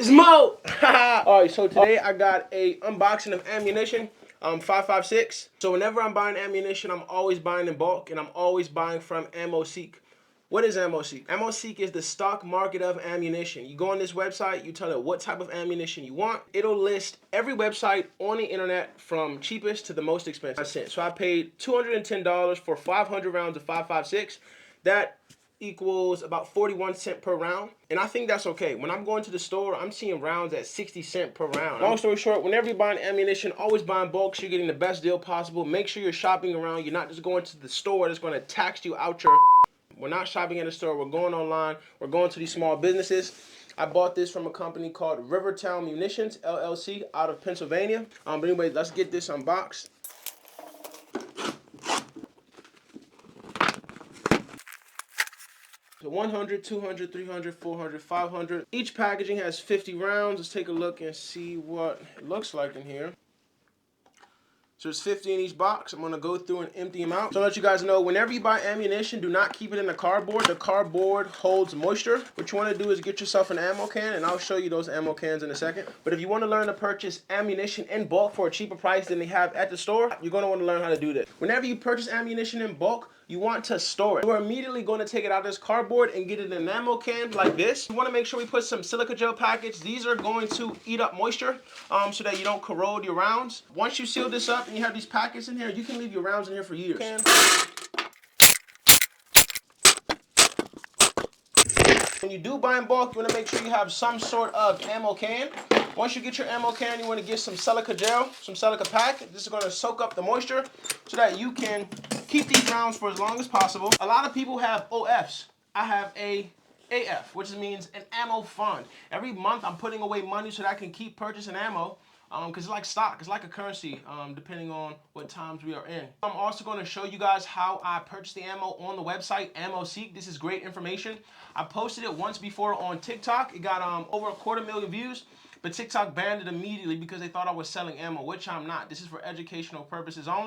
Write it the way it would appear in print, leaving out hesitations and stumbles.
It's Mo! Alright, so today I got a unboxing of ammunition, 5.56. So whenever I'm buying ammunition, I'm always buying in bulk, and I'm always buying from AmmoSeek. What is AmmoSeek? AmmoSeek is the stock market of ammunition. You go on this website, you tell it what type of ammunition you want. It'll list every website on the internet from cheapest to the most expensive. So I paid $210 for 500 rounds of 5.56. That equals about 41 cents per round, and I think that's okay. When I'm going to the store, I'm seeing rounds at 60 cents per round. Long story short, whenever you're buying ammunition, always buy in bulk so you're getting the best deal possible. Make sure you're shopping around. You're not just going to the store that's going to tax you out your... We're not shopping at a store. We're going online. We're going to these small businesses. I bought this from a company called Rivertown Munitions, LLC, out of Pennsylvania. But anyway, let's get this unboxed. So 100, 200, 300, 400, 500. Each packaging has 50 rounds. Let's take a look and see what it looks like in here. So there's 50 in each box. I'm going to go through and empty them out. So I'll let you guys know, whenever you buy ammunition, do not keep it in the cardboard. The cardboard holds moisture. What you want to do is get yourself an ammo can, and I'll show you those ammo cans in a second. But if you want to learn to purchase ammunition in bulk for a cheaper price than they have at the store, you're going to want to learn how to do this. Whenever you purchase ammunition in bulk, you want to store it. We're immediately going to take it out of this cardboard and get it in an ammo can like this. You want to make sure we put some silica gel packets. These are going to eat up moisture so that you don't corrode your rounds. Once you seal this up and you have these packets in here, you can leave your rounds in here for years. When you do buy in bulk, you want to make sure you have some sort of ammo can. Once you get your ammo can, you want to get some silica gel, some silica pack. This is going to soak up the moisture so that you can keep these rounds for as long as possible. A lot of people have OFs. I have a AF, which means an ammo fund. Every month I'm putting away money so that I can keep purchasing ammo. Because it's like stock, it's like a currency, depending on what times we are in. I'm also going to show you guys how I purchased the ammo on the website, AmmoSeek. This is great information. I posted it once before on TikTok. It got over 250,000 views, but TikTok banned it immediately because they thought I was selling ammo, which I'm not. This is for educational purposes only.